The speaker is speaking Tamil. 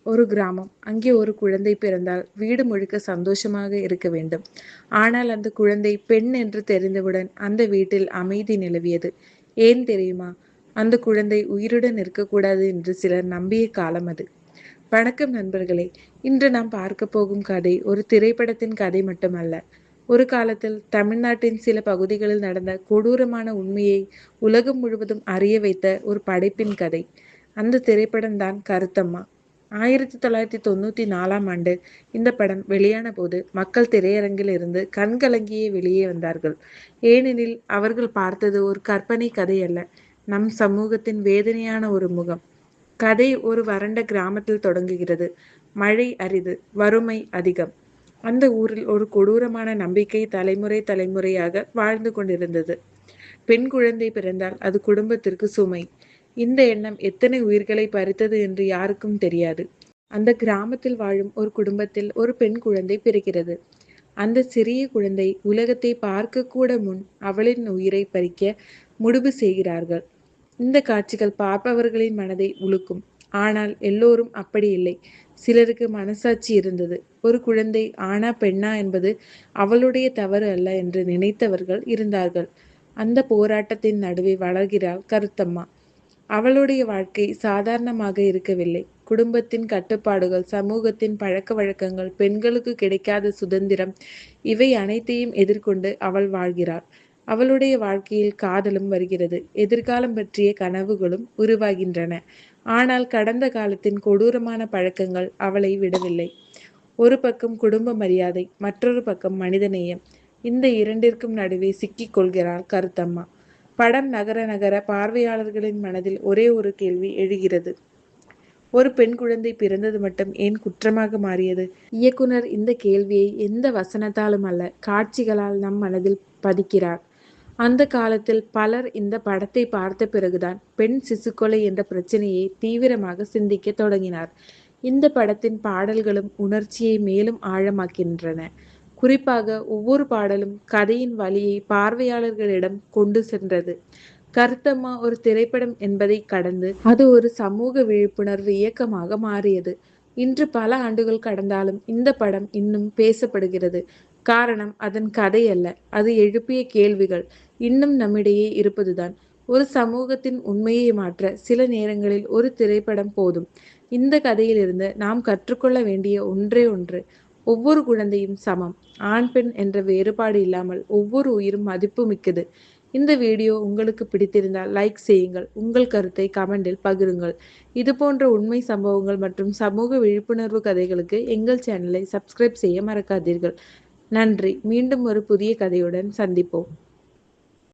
ஒரு கிராமம். அங்கே ஒரு குழந்தை பிறந்தால் வீடு முழுக்க சந்தோஷமாக இருக்க வேண்டும். ஆனால் அந்த குழந்தை பெண் என்று தெரிந்தவுடன் அந்த வீட்டில் அமைதி நிலவியது. ஏன் தெரியுமா? அந்த குழந்தை உயிருடன் இருக்கக்கூடாது என்று சிலர் நம்பிய காலம் அது. வணக்கம் நண்பர்களே. இன்று நாம் பார்க்க போகும் கதை ஒரு திரைப்படத்தின் கதை மட்டுமல்ல. ஒரு காலத்தில் தமிழ்நாட்டின் சில பகுதிகளில் நடந்த கொடூரமான உண்மையை உலகம் முழுவதும் அறிய வைத்த ஒரு படைப்பின் கதை. அந்த திரைப்படம்தான் கருத்தம்மா. 1994ஆம் ஆண்டு இந்த படம் வெளியான போது மக்கள் திரையரங்கில் இருந்து கண்கலங்கியே வெளியே வந்தார்கள். ஏனெனில் அவர்கள் பார்த்தது ஒரு கற்பனை கதை அல்ல, நம் சமூகத்தின் வேதனையான ஒரு முகம். கதை ஒரு வறண்ட கிராமத்தில் தொடங்குகிறது. மழை அரிது, வறுமை அதிகம். அந்த ஊரில் ஒரு கொடூரமான நம்பிக்கை தலைமுறை தலைமுறையாக வாழ்ந்து கொண்டிருந்தது. பெண் குழந்தை பிறந்தால் அது குடும்பத்திற்கு சுமை. இந்த எண்ணம் எத்தனை உயிர்களை பறித்தது என்று யாருக்கும் தெரியாது. அந்த கிராமத்தில் வாழும் ஒரு குடும்பத்தில் ஒரு பெண் குழந்தை பிறக்கிறது. அந்த சிறிய குழந்தை உலகத்தை பார்க்க கூட முன் அவளின் உயிரை பறிக்க முடிவு செய்கிறார்கள். இந்த காட்சிகள் பார்ப்பவர்களின் மனதை உலுக்கும். ஆனால் எல்லோரும் அப்படி இல்லை. சிலருக்கு மனசாட்சி இருந்தது. ஒரு குழந்தை ஆனா பெண்ணா என்பது அவளுடைய தவறு அல்ல என்று நினைத்தவர்கள் இருந்தார்கள். அந்த போராட்டத்தின் நடுவே வளர்கிறாள் கருத்தம்மா. அவளுடைய வாழ்க்கை சாதாரணமாக இருக்கவில்லை. குடும்பத்தின் கட்டுப்பாடுகள், சமூகத்தின் பழக்க வழக்கங்கள், பெண்களுக்கு கிடைக்காத சுதந்திரம், இவை அனைத்தையும் எதிர்கொண்டு அவள் வாழ்கிறாள். அவளுடைய வாழ்க்கையில் காதலும் வருகிறது. எதிர்காலம் பற்றிய கனவுகளும் உருவாகின்றன. ஆனால் கடந்த காலத்தின் கொடூரமான பழக்கங்கள் அவளை விடவில்லை. ஒரு பக்கம் குடும்ப மரியாதை, மற்றொரு பக்கம் மனிதநேயம். இந்த இரண்டிற்கும் நடுவே சிக்கிக் கொள்கிறாள் கருத்தம்மா. படம் நகர நகர பார்வையாளர்களின் மனதில் ஒரே ஒரு கேள்வி எழுகிறது. ஒரு பெண் குழந்தை பிறந்தது மட்டும் ஏன் குற்றமாக மாறியது? இயக்குனர் இந்த கேள்வியை எந்த வசனத்தாலும் அல்ல, காட்சிகளால் நம் மனதில் பதிக்கிறார். அந்த காலத்தில் பலர் இந்த படத்தை பார்த்த பிறகுதான் பெண் சிசுக்கொலை என்ற பிரச்சனையை தீவிரமாக சிந்திக்க தொடங்கினார். இந்த படத்தின் பாடல்களும் உணர்ச்சியை மேலும் ஆழமாக்கின்றன. குறிப்பாக ஒவ்வொரு பாடலும் கதையின் வழியை பார்வையாளர்களிடம் கொண்டு சென்றது. கருத்தம்மா ஒரு திரைப்படம் என்பதை கடந்து அது ஒரு சமூக விழிப்புணர்வு இயக்கமாக மாறியது. இன்று பல ஆண்டுகள் கடந்தாலும் இந்த படம் இன்னும் பேசப்படுகிறது. காரணம் அதன் கதை அல்ல, அது எழுப்பிய கேள்விகள் இன்னும் நம்மிடையே இருப்பதுதான். ஒரு சமூகத்தின் உண்மையை மாற்ற சில நேரங்களில் ஒரு திரைப்படம் போதும். இந்த கதையிலிருந்து நாம் கற்றுக்கொள்ள வேண்டிய ஒன்றே ஒன்று: ஒவ்வொரு குழந்தையும் சமம். ஆண் பெண் என்ற வேறுபாடு இல்லாமல் ஒவ்வொரு உயிரும் மதிப்பு மிக்கது. இந்த வீடியோ உங்களுக்கு பிடித்திருந்தால் லைக் செய்யுங்கள். உங்கள் கருத்தை கமெண்டில் பகிருங்கள். இது போன்ற உண்மை சம்பவங்கள் மற்றும் சமூக விழிப்புணர்வு கதைகளுக்கு எங்கள் சேனலை சப்ஸ்கிரைப் செய்ய மறக்காதீர்கள். நன்றி. மீண்டும் ஒரு புதிய கதையுடன் சந்திப்போம்.